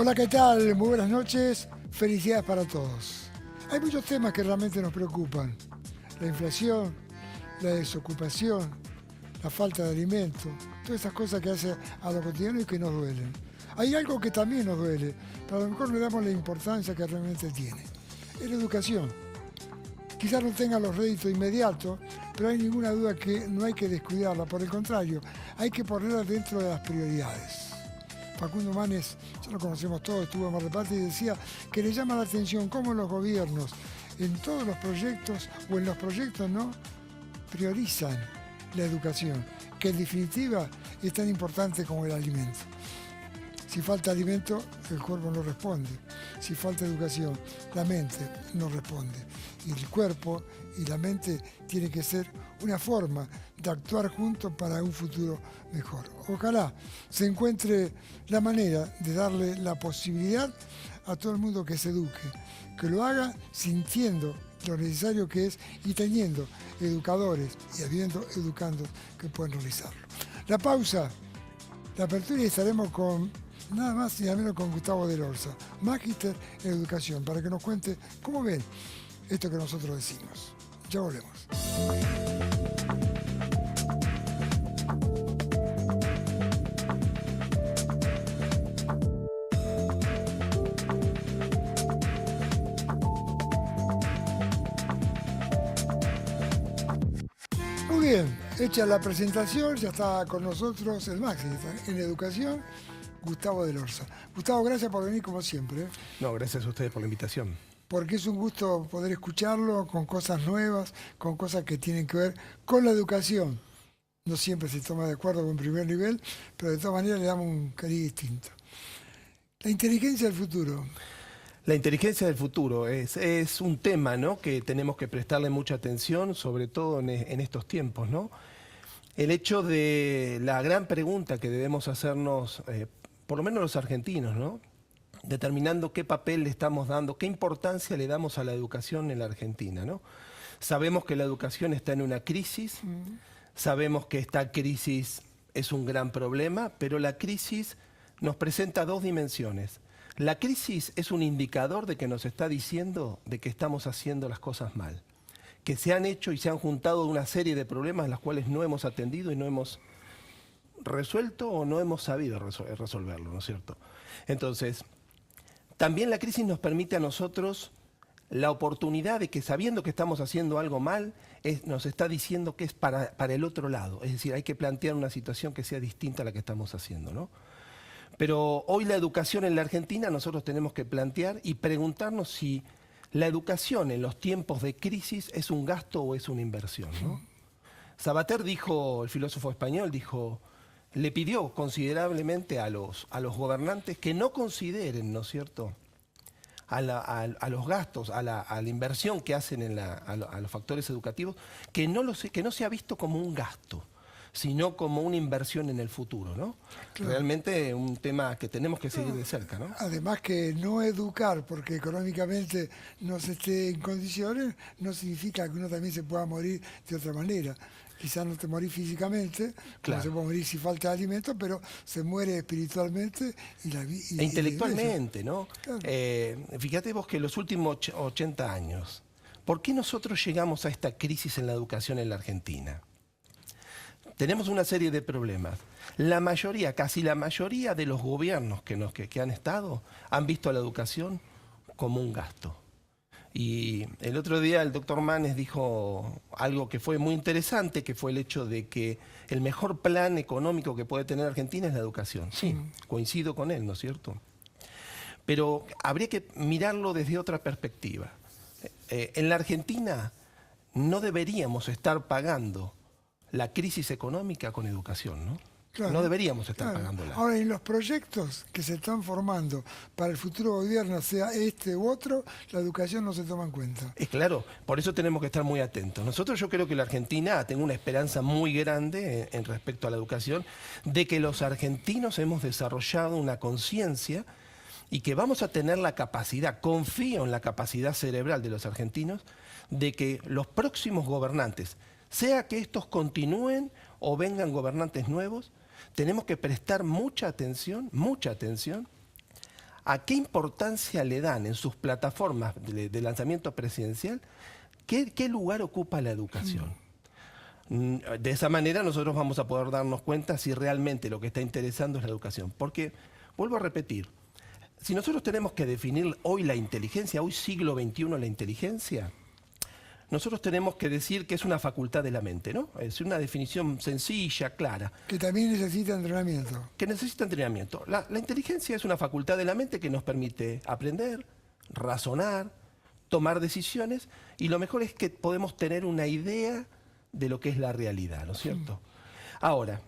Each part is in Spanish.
Hola, ¿qué tal? Muy buenas noches. Felicidades para todos. Hay muchos temas que realmente nos preocupan. La inflación, la desocupación, la falta de alimento, todas esas cosas que hace a lo cotidiano y que nos duelen. Hay algo que también nos duele, pero a lo mejor no le damos la importancia que realmente tiene. Es la educación. Quizás no tenga los réditos inmediatos, pero hay ninguna duda que no hay que descuidarla. Por el contrario, hay que ponerla dentro de las prioridades. Facundo Manes, ya lo conocemos todos, estuvo en Mar del Plata y decía que le llama la atención cómo los gobiernos en todos los proyectos o en los proyectos no priorizan la educación, que en definitiva es tan importante como el alimento. Si falta alimento, el cuerpo no responde. Si falta educación, la mente no responde. Y el cuerpo y la mente tienen que ser una forma de actuar juntos para un futuro mejor. Ojalá se encuentre la manera de darle la posibilidad a todo el mundo que se eduque, que lo haga sintiendo lo necesario que es y teniendo educadores y habiendo educandos que puedan realizarlo. La pausa, la apertura y estaremos con nada más y nada menos con Gustavo Del Orza, magíster en educación, para que nos cuente cómo ven esto que nosotros decimos. Ya volvemos. Muy bien, hecha la presentación, ya está con nosotros el magíster en educación, Gustavo Del Orza. Gustavo, gracias por venir como siempre. No, gracias a ustedes por la invitación. Porque es un gusto poder escucharlo con cosas nuevas, con cosas que tienen que ver con la educación. No siempre se toma de acuerdo con primer nivel, pero de todas maneras le damos un cariño distinto. La inteligencia del futuro. La inteligencia del futuro es un tema, ¿no?, que tenemos que prestarle mucha atención, sobre todo en estos tiempos, ¿no? El hecho de la gran pregunta que debemos hacernos, por lo menos los argentinos, ¿no?, determinando qué papel le estamos dando, qué importancia le damos a la educación en la Argentina, ¿no? Sabemos que la educación está en una crisis, sabemos que esta crisis es un gran problema, pero la crisis nos presenta dos dimensiones. La crisis es un indicador de que nos está diciendo de que estamos haciendo las cosas mal, que se han hecho y se han juntado una serie de problemas los cuales no hemos atendido y no hemos resuelto o no hemos sabido resolverlo, ¿no es cierto? Entonces, también la crisis nos permite a nosotros la oportunidad de que, sabiendo que estamos haciendo algo mal, nos está diciendo que es para el otro lado. Es decir, hay que plantear una situación que sea distinta a la que estamos haciendo, ¿no? Pero hoy la educación en la Argentina nosotros tenemos que plantear y preguntarnos si la educación en los tiempos de crisis es un gasto o es una inversión, ¿no? Sabater dijo, el filósofo español, dijo, le pidió considerablemente a los gobernantes que no consideren, ¿no es cierto?, a los gastos, a la inversión que hacen a los factores educativos, que no sea visto como un gasto, sino como una inversión en el futuro, ¿no? Claro. Realmente un tema que tenemos que seguir de cerca, ¿no? Además que no educar porque económicamente no se esté en condiciones, no significa que uno también se pueda morir de otra manera. Quizás no te morís físicamente, claro, como se puede morir si falta alimento, pero se muere espiritualmente e intelectualmente, ¿no? Claro. Fíjate vos que los últimos 80 años, ¿por qué nosotros llegamos a esta crisis en la educación en la Argentina? Tenemos una serie de problemas. La mayoría, casi la mayoría de los gobiernos que han estado han visto a la educación como un gasto. Y el otro día el doctor Manes dijo algo que fue muy interesante, que fue el hecho de que el mejor plan económico que puede tener Argentina es la educación. Sí, coincido con él, ¿no es cierto? Pero habría que mirarlo desde otra perspectiva. En la Argentina no deberíamos estar pagando la crisis económica con educación, ¿no? Claro, no deberíamos estar pagándola. Ahora, en los proyectos que se están formando para el futuro gobierno, sea este u otro, la educación no se toma en cuenta. Es claro, por eso tenemos que estar muy atentos. Yo creo que la Argentina tiene una esperanza muy grande en respecto a la educación, de que los argentinos hemos desarrollado una conciencia y que vamos a tener la capacidad, confío en la capacidad cerebral de los argentinos, de que los próximos gobernantes, sea que estos continúen o vengan gobernantes nuevos, tenemos que prestar mucha atención a qué importancia le dan en sus plataformas de lanzamiento presidencial, qué lugar ocupa la educación. De esa manera nosotros vamos a poder darnos cuenta si realmente lo que está interesando es la educación. Porque, vuelvo a repetir, si nosotros tenemos que definir hoy la inteligencia, hoy siglo XXI la inteligencia, nosotros tenemos que decir que es una facultad de la mente, ¿no? Es una definición sencilla, clara. Que también necesita entrenamiento. Que necesita entrenamiento. La inteligencia es una facultad de la mente que nos permite aprender, razonar, tomar decisiones, y lo mejor es que podemos tener una idea de lo que es la realidad, ¿no es cierto? Ahora,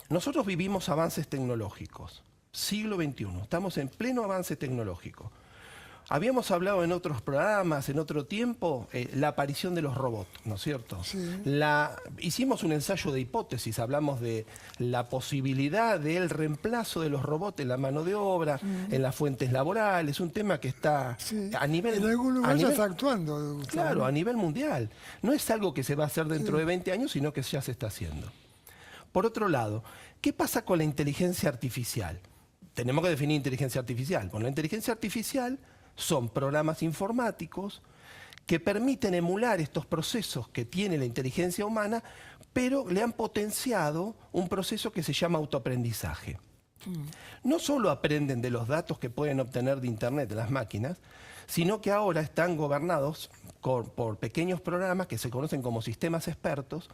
nosotros vivimos avances tecnológicos, siglo XXI, estamos en pleno avance tecnológico. Habíamos hablado en otros programas, en otro tiempo, la aparición de los robots, ¿no es cierto? Sí. Hicimos un ensayo de hipótesis, hablamos de la posibilidad del reemplazo de los robots en la mano de obra, en las fuentes laborales, un tema que está a nivel... En algún lugar ya está actuando. Claro, a nivel mundial. No es algo que se va a hacer dentro de 20 años, sino que ya se está haciendo. Por otro lado, ¿qué pasa con la inteligencia artificial? Tenemos que definir inteligencia artificial. Bueno, la inteligencia artificial son programas informáticos que permiten emular estos procesos que tiene la inteligencia humana, pero le han potenciado un proceso que se llama autoaprendizaje. No solo aprenden de los datos que pueden obtener de Internet de las máquinas, sino que ahora están gobernados por pequeños programas que se conocen como sistemas expertos,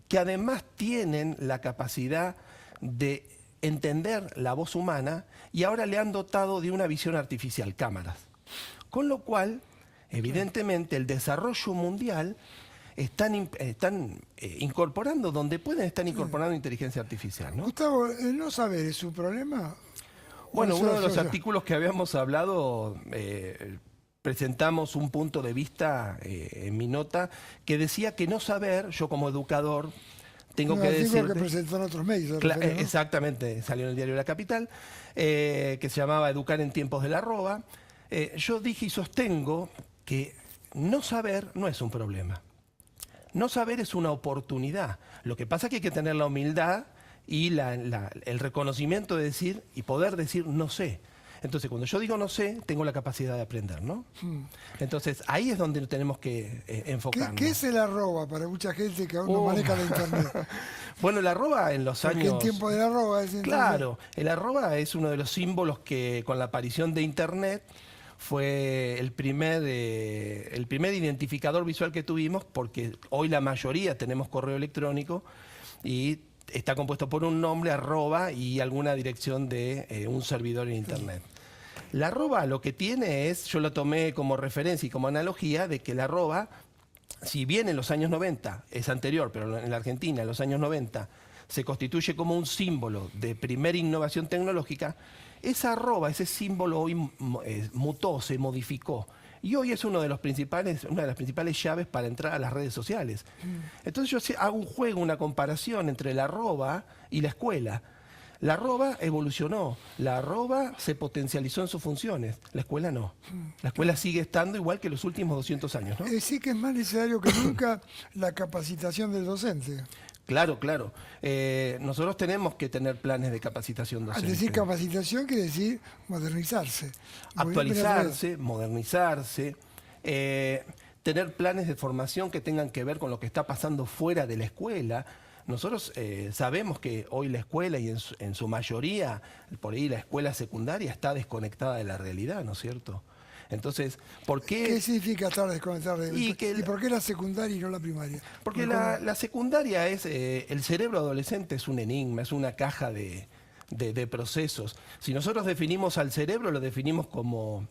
que además tienen la capacidad de entender la voz humana y ahora le han dotado de una visión artificial, cámaras. Con lo cual, evidentemente, el desarrollo mundial están incorporando, donde pueden estar incorporando inteligencia artificial, ¿no? Gustavo, el no saber es un problema. Bueno, uno de los artículos que habíamos hablado, presentamos un punto de vista en mi nota que decía que no saber, yo como educador, tengo que decir... que presentó en otros medios. ¿No? Exactamente, salió en el diario La Capital, que se llamaba Educar en tiempos del arroba. Yo dije y sostengo que no saber no es un problema. No saber es una oportunidad. Lo que pasa es que hay que tener la humildad y el reconocimiento de decir y poder decir no sé. Entonces, cuando yo digo no sé, tengo la capacidad de aprender, ¿no? Entonces, ahí es donde tenemos que enfocarnos. ¿Qué es el arroba para mucha gente que aún no maneja la internet? Bueno, el arroba en los años... en tiempo del arroba es entonces... Claro, el arroba es uno de los símbolos que con la aparición de internet fue el primer identificador visual que tuvimos, porque hoy la mayoría tenemos correo electrónico y está compuesto por un nombre, arroba, y alguna dirección de un servidor en internet. La arroba lo que tiene es, yo lo tomé como referencia y como analogía, de que la arroba, si bien en los años 90, es anterior, pero en la Argentina en los años 90 se constituye como un símbolo de primera innovación tecnológica, esa arroba, ese símbolo hoy mutó, se modificó. Y hoy es una de las principales llaves para entrar a las redes sociales. Entonces yo hago un juego, una comparación entre la arroba y la escuela. La arroba evolucionó, la arroba se potencializó en sus funciones, la escuela no. La escuela sigue estando igual que los últimos 200 años, ¿no? Sí que es más necesario que nunca la capacitación del docente. Claro, claro. Nosotros tenemos que tener planes de capacitación docente. Al decir capacitación quiere decir modernizarse. Actualizarse, modernizarse, tener planes de formación que tengan que ver con lo que está pasando fuera de la escuela. Nosotros sabemos que hoy la escuela y en su mayoría, por ahí la escuela secundaria está desconectada de la realidad, ¿no es cierto? Entonces, ¿por qué? ¿Qué significa estar desconectado? ¿Y por qué la secundaria y no la primaria? Porque la secundaria es, el cerebro adolescente es un enigma, es una caja de procesos. Si nosotros definimos al cerebro, lo definimos como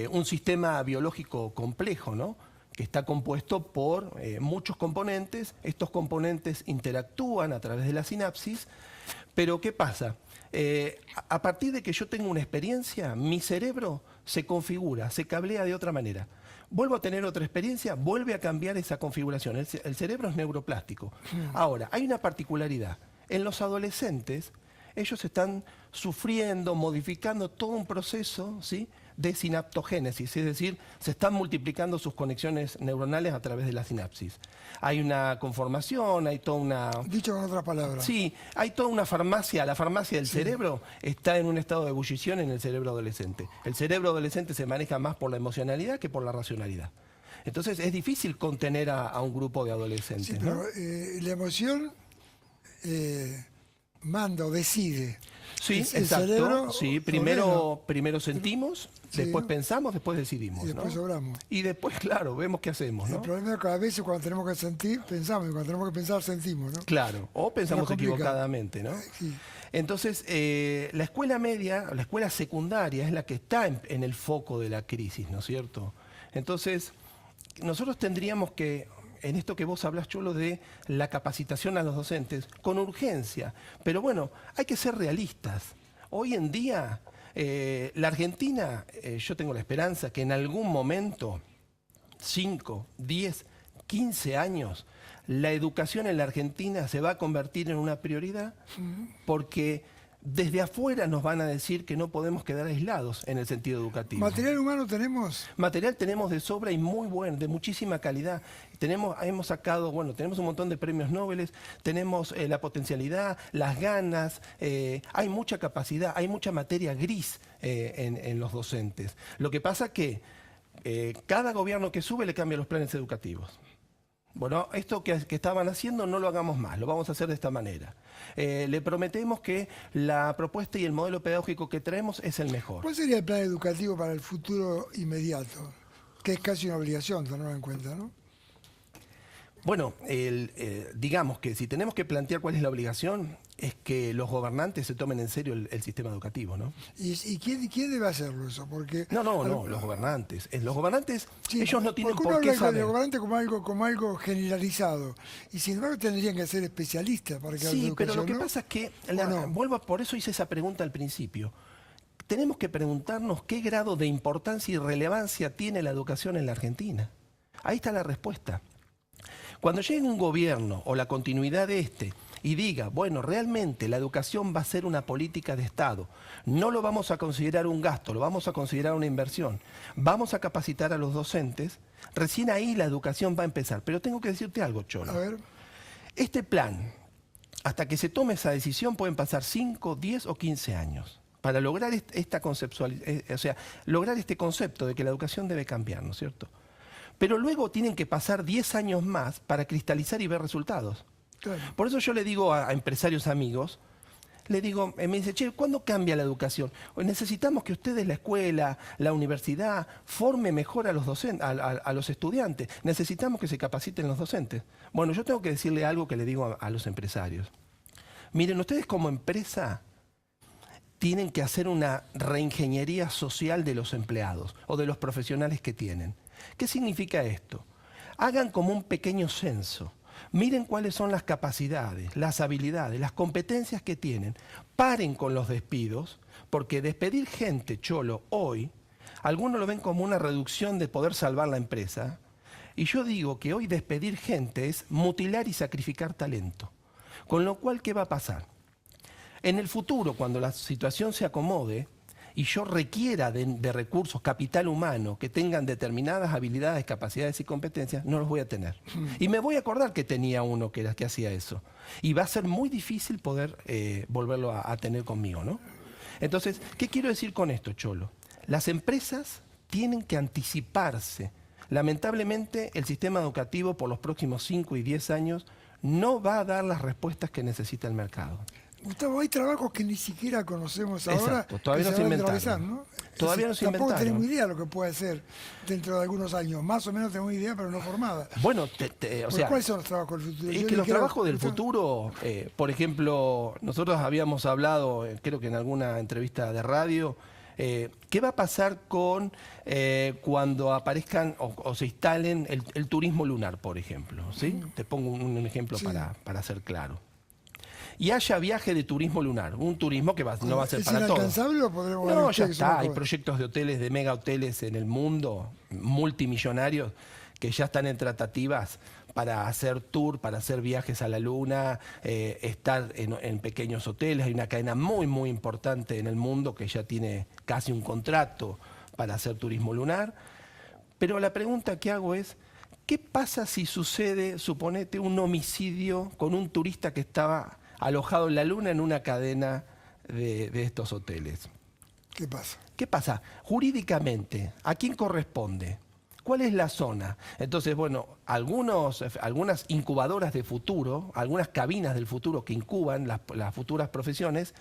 un sistema biológico complejo, ¿no? Que está compuesto por muchos componentes. Estos componentes interactúan a través de la sinapsis, pero ¿qué pasa? A partir de que yo tengo una experiencia, mi cerebro se configura, se cablea de otra manera. Vuelvo a tener otra experiencia, vuelve a cambiar esa configuración. El cerebro es neuroplástico. Ahora, hay una particularidad. En los adolescentes, ellos están sufriendo, modificando todo un proceso, ¿sí?, de sinaptogénesis, es decir, se están multiplicando sus conexiones neuronales a través de la sinapsis. Hay una conformación, hay toda una... Dicho con otras palabras. Sí, hay toda una farmacia, la farmacia del cerebro está en un estado de ebullición en el cerebro adolescente. El cerebro adolescente se maneja más por la emocionalidad que por la racionalidad. Entonces es difícil contener a un grupo de adolescentes. Sí, ¿no? pero la emoción manda o decide. Sí, El exacto. cerebro Sí, ordena. primero sentimos, Sí. después pensamos, después decidimos. Y después ¿no? obramos. Y después, claro, vemos qué hacemos. El ¿no? problema es que a veces cuando tenemos que sentir, pensamos, y cuando tenemos que pensar, sentimos, ¿no? Claro, o pensamos complica. equivocadamente, ¿no? Sí. Entonces, la escuela media, la escuela secundaria es la que está en el foco de la crisis, ¿no es cierto? Entonces, nosotros tendríamos que, en esto que vos hablas, Cholo, de la capacitación a los docentes, con urgencia, pero bueno, hay que ser realistas. Hoy en día, la Argentina, yo tengo la esperanza que en algún momento, 5, 10, 15 años, la educación en la Argentina se va a convertir en una prioridad porque desde afuera nos van a decir que no podemos quedar aislados en el sentido educativo. ¿Material humano tenemos? Material tenemos de sobra y muy bueno, de muchísima calidad. Hemos sacado, bueno, tenemos un montón de premios Nobel, tenemos la potencialidad, las ganas, hay mucha capacidad, hay mucha materia gris en los docentes. Lo que pasa que cada gobierno que sube le cambia los planes educativos. Bueno, esto que estaban haciendo no lo hagamos más, lo vamos a hacer de esta manera. Le prometemos que la propuesta y el modelo pedagógico que traemos es el mejor. ¿Cuál sería el plan educativo para el futuro inmediato? Que es casi una obligación tenerlo en cuenta, ¿no? Bueno, digamos que si tenemos que plantear cuál es la obligación, es que los gobernantes se tomen en serio el sistema educativo, ¿no? ¿Y quién debe hacerlo eso? Porque No, los gobernantes. Los gobernantes, sí, ellos no tienen porque uno por qué habla saber. del gobernante como algo generalizado. Y sin embargo tendrían que ser especialistas para que Sí, pero lo que ¿no? pasa es que, no? por eso hice esa pregunta al principio. Tenemos que preguntarnos qué grado de importancia y relevancia tiene la educación en la Argentina. Ahí está la respuesta. Cuando llegue un gobierno o la continuidad de este y diga, bueno, realmente la educación va a ser una política de Estado, no lo vamos a considerar un gasto, lo vamos a considerar una inversión, vamos a capacitar a los docentes, recién ahí la educación va a empezar. Pero tengo que decirte algo, Cholo. A ver. Este plan, hasta que se tome esa decisión, pueden pasar 5, 10 o 15 años para lograr lograr este concepto de que la educación debe cambiar, ¿no es cierto? Pero luego tienen que pasar 10 años más para cristalizar y ver resultados. Claro. Por eso yo le digo a empresarios amigos, me dice, che, ¿cuándo cambia la educación? Necesitamos que ustedes, la escuela, la universidad, forme mejor a los docentes, a los estudiantes. Necesitamos que se capaciten los docentes. Bueno, yo tengo que decirle algo que le digo a los empresarios. Miren, ustedes como empresa tienen que hacer una reingeniería social de los empleados o de los profesionales que tienen. ¿Qué significa esto? Hagan como un pequeño censo. Miren cuáles son las capacidades, las habilidades, las competencias que tienen. Paren con los despidos, porque despedir gente, Cholo, hoy, algunos lo ven como una reducción de poder salvar la empresa. Y yo digo que hoy despedir gente es mutilar y sacrificar talento. Con lo cual, ¿qué va a pasar? En el futuro, cuando la situación se acomode, y yo requiera de recursos, capital humano, que tengan determinadas habilidades, capacidades y competencias, no los voy a tener. Y me voy a acordar que tenía uno que hacía eso. Y va a ser muy difícil poder volverlo a tener conmigo, ¿no? Entonces, ¿qué quiero decir con esto, Cholo? Las empresas tienen que anticiparse. Lamentablemente, el sistema educativo por los próximos 5 y 10 años no va a dar las respuestas que necesita el mercado. Gustavo, hay trabajos que ni siquiera conocemos ahora. Exacto, todavía no se inventaron. ¿No? Todavía no se tampoco inventaron. tenemos idea de lo que puede ser dentro de algunos años. Más o menos tenemos idea, pero no formada. Bueno, ¿cuáles son los trabajos del futuro? Es que los trabajos del futuro, por ejemplo, nosotros habíamos hablado, creo que en alguna entrevista de radio, ¿qué va a pasar con cuando aparezcan o se instalen el turismo lunar, por ejemplo? ¿Sí? Te pongo un ejemplo Sí. para ser claro. Y haya viaje de turismo lunar, un turismo que no va a ser para todos. ¿Es inalcanzable o podremos No, ver ya que está. Hay somos proyectos de hoteles, de mega hoteles en el mundo, multimillonarios, que ya están en tratativas para hacer tour, para hacer viajes a la luna, estar en pequeños hoteles. Hay una cadena muy, muy importante en el mundo que ya tiene casi un contrato para hacer turismo lunar. Pero la pregunta que hago es, ¿qué pasa si sucede, suponete, un homicidio con un turista que estaba alojado en la Luna en una cadena de estos hoteles? ¿Qué pasa? ¿Qué pasa? Jurídicamente, ¿a quién corresponde? ¿Cuál es la zona? Entonces, bueno, algunas incubadoras de futuro, algunas cabinas del futuro que incuban las futuras profesiones,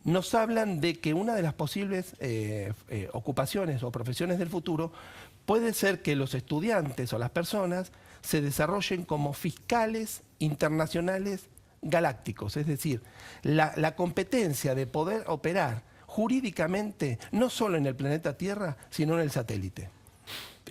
nos hablan de que una de las posibles ocupaciones o profesiones del futuro puede ser que los estudiantes o las personas se desarrollen como fiscales internacionales galácticos. Es decir, la competencia de poder operar jurídicamente no solo en el planeta Tierra, sino en el satélite.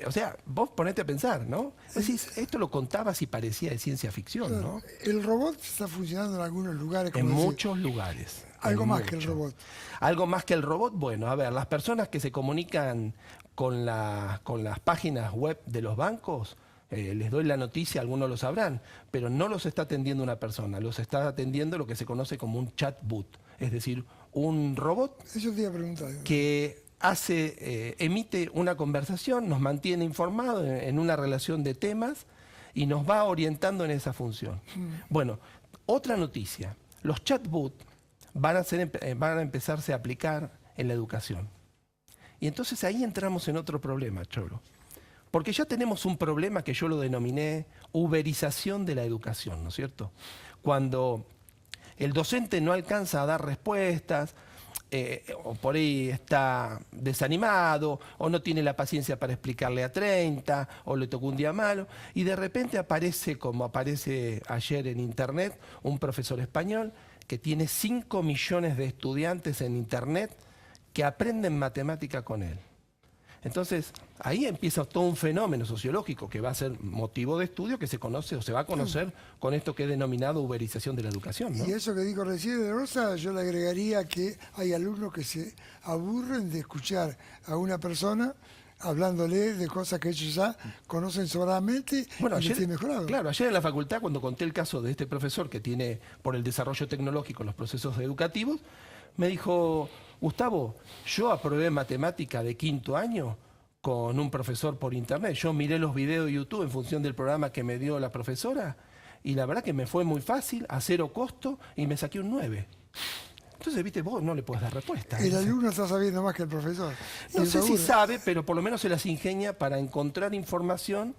O sea, vos ponete a pensar, ¿no? Decís, esto lo contabas y parecía de ciencia ficción, ¿no? El robot está funcionando en algunos lugares. En muchos lugares. Algo más que el robot. Algo más que el robot. Bueno, a ver, las personas que se comunican con las páginas web de los bancos, les doy la noticia, algunos lo sabrán, pero no los está atendiendo una persona, los está atendiendo lo que se conoce como un chatbot, es decir, un robot Eso te iba a preguntar. que emite una conversación, nos mantiene informados en una relación de temas y nos va orientando en esa función. Bueno, otra noticia, los chatbots van a empezarse a aplicar en la educación. Y entonces ahí entramos en otro problema, Cholo. Porque ya tenemos un problema que yo lo denominé uberización de la educación, ¿no es cierto? Cuando el docente no alcanza a dar respuestas, o por ahí está desanimado, o no tiene la paciencia para explicarle a 30, o le tocó un día malo, y de repente aparece, como aparece ayer en internet, un profesor español que tiene 5 millones de estudiantes en internet que aprenden matemática con él. Entonces, ahí empieza todo un fenómeno sociológico que va a ser motivo de estudio que se conoce o se va a conocer con esto que es denominado uberización de la educación, ¿no? Y eso que dijo recién de Rosa, yo le agregaría que hay alumnos que se aburren de escuchar a una persona hablándole de cosas que ellos ya conocen sobradamente bueno, y les tienen mejorado. Claro, ayer en la facultad, cuando conté el caso de este profesor que tiene, por el desarrollo tecnológico, los procesos educativos, me dijo, Gustavo, yo aprobé matemática de 5º año con un profesor por internet. Yo miré los videos de YouTube en función del programa que me dio la profesora y la verdad que me fue muy fácil, a 0 costo, y me saqué un 9. Entonces, viste, vos no le podés dar respuesta. El alumno está sabiendo más que el profesor. No sé si sabe, pero por lo menos se las ingenia para encontrar información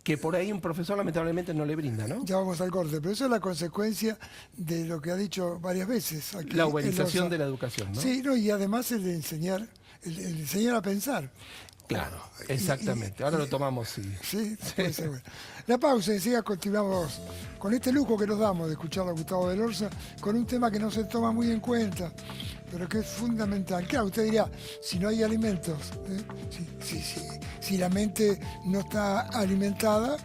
que por ahí un profesor lamentablemente no le brinda, ¿no? Ya vamos al corte, pero eso es la consecuencia de lo que ha dicho varias veces aquí. La uberización de la educación, ¿no? Sí, no, y además el de enseñar, el enseñar a pensar. Claro, exactamente. Ahora lo tomamos, sí. Sí, puede ser bueno. La pausa, enseguida continuamos con este lujo que nos damos de escuchar a Gustavo Delorza con un tema que no se toma muy en cuenta, pero que es fundamental. Claro, usted dirá, si no hay alimentos, si la mente no está alimentada,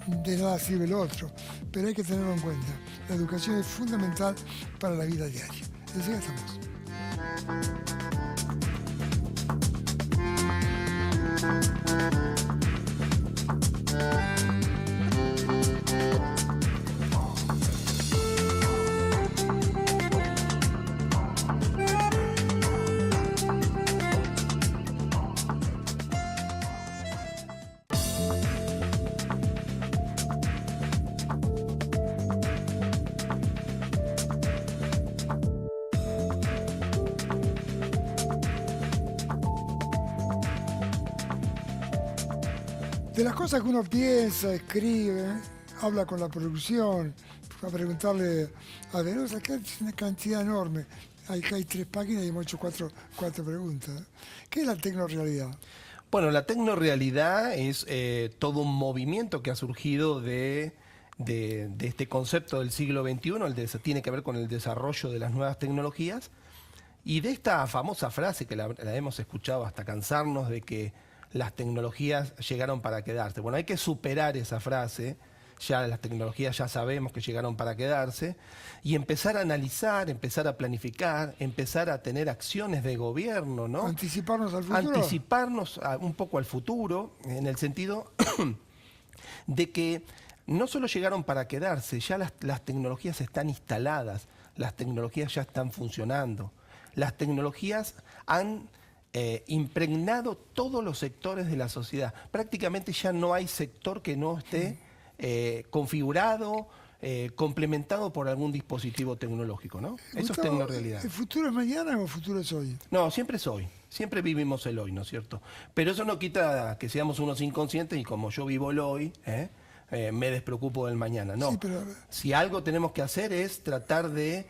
de nada sirve lo otro. Pero hay que tenerlo en cuenta. La educación es fundamental para la vida diaria. Enseguida estamos. De las cosas que uno piensa, escribe, habla con la producción, a preguntarle a Delorza, que es una cantidad enorme. Hay 3 páginas y hemos hecho cuatro preguntas. ¿Qué es la tecnorrealidad? Bueno, la tecnorrealidad es todo un movimiento que ha surgido de este concepto del siglo XXI, tiene que ver con el desarrollo de las nuevas tecnologías, y de esta famosa frase que la hemos escuchado hasta cansarnos de que las tecnologías llegaron para quedarse. Bueno, hay que superar esa frase, ya las tecnologías ya sabemos que llegaron para quedarse, y empezar a analizar, empezar a planificar, empezar a tener acciones de gobierno, ¿no? Anticiparnos al futuro. Anticiparnos un poco al futuro, en el sentido de que no solo llegaron para quedarse, ya las tecnologías están instaladas, las tecnologías ya están funcionando, las tecnologías han impregnado todos los sectores de la sociedad. Prácticamente ya no hay sector que no esté configurado, complementado por algún dispositivo tecnológico, ¿no? Eso es tecnorrealidad. ¿El futuro es mañana o el futuro es hoy? No, siempre es hoy. Siempre vivimos el hoy, ¿no es cierto? Pero eso no quita que seamos unos inconscientes y como yo vivo el hoy, me despreocupo del mañana. No. Sí, pero... Si algo tenemos que hacer es tratar de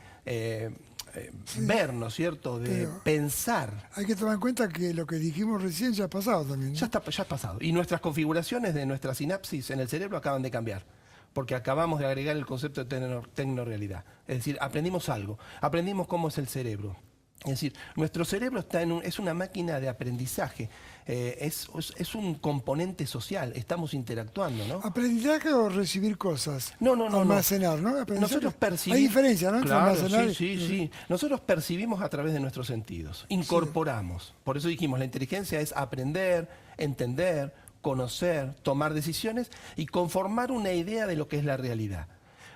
ver, ¿no es cierto? De pensar. Hay que tomar en cuenta que lo que dijimos recién ya ha pasado también, ¿no? Ya ha pasado. Y nuestras configuraciones de nuestra sinapsis en el cerebro acaban de cambiar. Porque acabamos de agregar el concepto de tecnorrealidad. Es decir, aprendimos algo. Aprendimos cómo es el cerebro. Es decir, nuestro cerebro es una máquina de aprendizaje, es un componente social, estamos interactuando, ¿no? ¿Aprendizaje o recibir cosas? No. Almacenar, ¿no? Nosotros percibimos... Hay diferencia, ¿no? Claro, entre almacenar sí. Nosotros percibimos a través de nuestros sentidos, incorporamos. Por eso dijimos, la inteligencia es aprender, entender, conocer, tomar decisiones y conformar una idea de lo que es la realidad.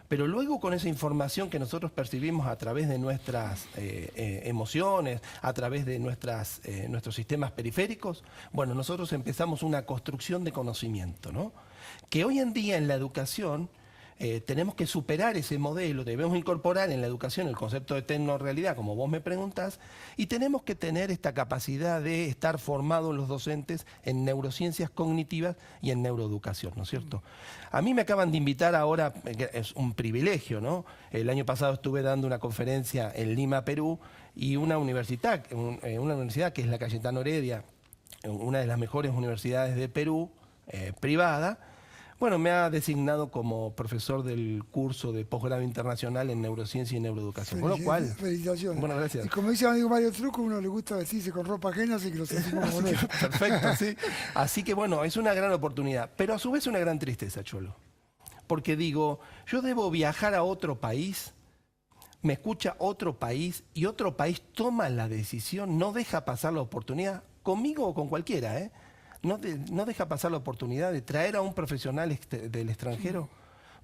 Pero luego con esa información que nosotros percibimos a través de nuestras emociones, a través de nuestros sistemas periféricos, bueno, nosotros empezamos una construcción de conocimiento, ¿no? Que hoy en día en la educación tenemos que superar ese modelo, debemos incorporar en la educación el concepto de tecnorrealidad, como vos me preguntás, y tenemos que tener esta capacidad de estar formados los docentes en neurociencias cognitivas y en neuroeducación, ¿no es cierto? A mí me acaban de invitar ahora, es un privilegio, ¿no? El año pasado estuve dando una conferencia en Lima, Perú, y una universidad que es la Cayetano Heredia, una de las mejores universidades de Perú, privada, bueno, me ha designado como profesor del curso de posgrado internacional en neurociencia y neuroeducación. Con lo cual, felicitaciones. Bueno, gracias. Y como dice mi amigo Mario Truco, uno le gusta vestirse con ropa ajena, así que lo sentimos con él. Perfecto, sí. Así que bueno, es una gran oportunidad, pero a su vez una gran tristeza, Cholo. Porque digo, yo debo viajar a otro país, me escucha otro país y otro país toma la decisión, no deja pasar la oportunidad, conmigo o con cualquiera, no deja pasar la oportunidad de traer a un profesional del extranjero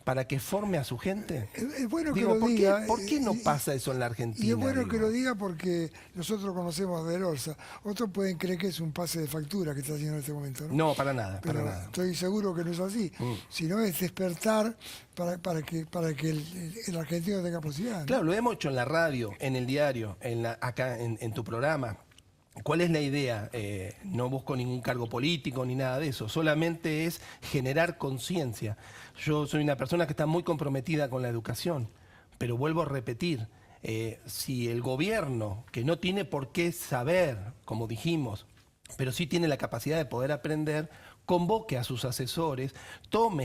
para que forme a su gente. Es bueno que digo, lo diga. ¿por qué no pasa eso en la Argentina? Y es bueno que lo diga porque nosotros conocemos de Orsa. Otros pueden creer que es un pase de factura que está haciendo en este momento, ¿no? No, para nada, pero para nada. Estoy seguro que no es así. Sino es despertar para que el argentino tenga posibilidad, ¿no? Claro, lo hemos hecho en la radio, en el diario, acá en tu programa. ¿Cuál es la idea? No busco ningún cargo político ni nada de eso, solamente es generar conciencia. Yo soy una persona que está muy comprometida con la educación, pero vuelvo a repetir, si el gobierno, que no tiene por qué saber, como dijimos, pero sí tiene la capacidad de poder aprender, convoque a sus asesores,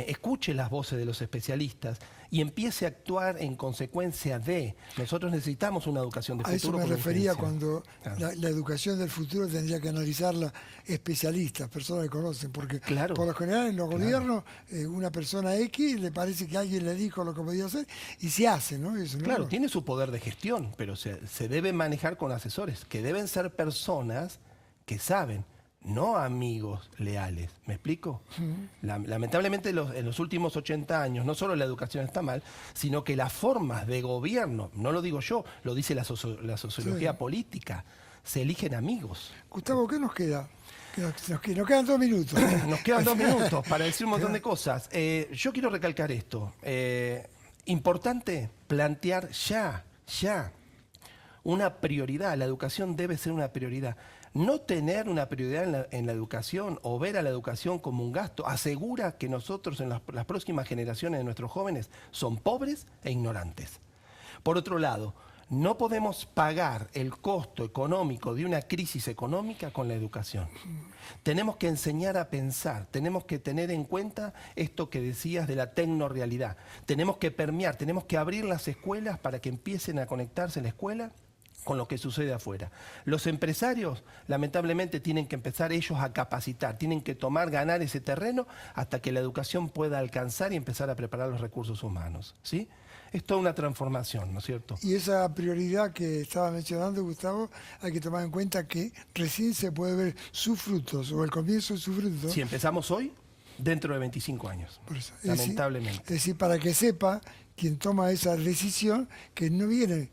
escuche las voces de los especialistas y empiece a actuar en consecuencia de. Nosotros necesitamos una educación de futuro. A eso me refería cuando claro. la educación del futuro tendría que analizarla especialistas, personas que conocen, porque claro. por lo general en los gobiernos una persona X le parece que alguien le dijo lo que podía hacer y se hace, ¿no? Eso, ¿no? Claro, tiene su poder de gestión, pero se debe manejar con asesores, que deben ser personas que saben, no amigos leales. ¿Me explico? Lamentablemente en los últimos 80 años, no solo la educación está mal, sino que las formas de gobierno, no lo digo yo, lo dice la sociología política, se eligen amigos. Gustavo, ¿qué nos queda? Nos quedan 2 minutos. Nos quedan 2 minutos para decir un montón de cosas. Yo quiero recalcar esto. Importante plantear ya una prioridad. La educación debe ser una prioridad. No tener una prioridad en la educación o ver a la educación como un gasto asegura que nosotros en las próximas generaciones de nuestros jóvenes son pobres e ignorantes. Por otro lado, no podemos pagar el costo económico de una crisis económica con la educación. Tenemos que enseñar a pensar, tenemos que tener en cuenta esto que decías de la tecnorrealidad. Tenemos que permear, tenemos que abrir las escuelas para que empiecen a conectarse en la escuela con lo que sucede afuera. Los empresarios, lamentablemente, tienen que empezar ellos a capacitar, tienen que ganar ese terreno hasta que la educación pueda alcanzar y empezar a preparar los recursos humanos, ¿sí? Es toda una transformación, ¿no es cierto? Y esa prioridad que estaba mencionando, Gustavo, hay que tomar en cuenta que recién se puede ver sus frutos o el comienzo de sus frutos. Si empezamos hoy, dentro de 25 años, por eso, lamentablemente. Es decir, para que sepa quien toma esa decisión, que no viene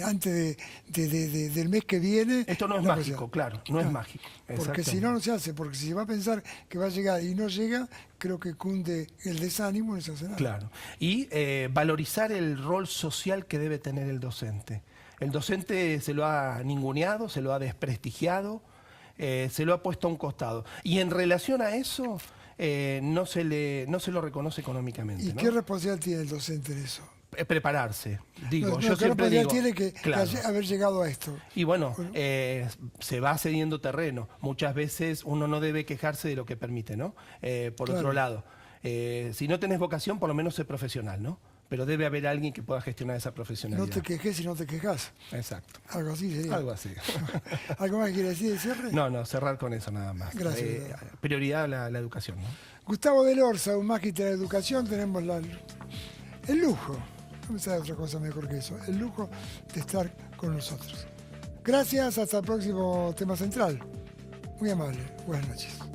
antes del mes que viene. Esto no es la mágico, claro, no es mágico. Porque si no, no se hace, porque si va a pensar que va a llegar y no llega, creo que cunde el desánimo y no se hace nada. Claro. Y valorizar el rol social que debe tener el docente. El docente se lo ha ninguneado, se lo ha desprestigiado, se lo ha puesto a un costado. Y en relación a eso, no se lo reconoce económicamente. ¿Y ¿no? qué responsabilidad tiene el docente en eso? Prepararse. Digo, yo ¿qué siempre digo, tiene que claro. haber llegado a esto? Y bueno, se va cediendo terreno. Muchas veces uno no debe quejarse de lo que permite, ¿no? Por otro lado, si no tenés vocación, por lo menos sé profesional, ¿no? Pero debe haber alguien que pueda gestionar esa profesionalidad. No te quejes y no te quejas. Exacto. Algo así sería. Algo así. ¿Algo más que quiere decir de cierre? No, cerrar con eso nada más. Gracias. Prioridad a la educación, ¿no? Gustavo Del Orza, un magíster de educación, tenemos el lujo, no me sabe otra cosa mejor que eso, el lujo de estar con nosotros. Gracias, hasta el próximo tema central. Muy amable, buenas noches.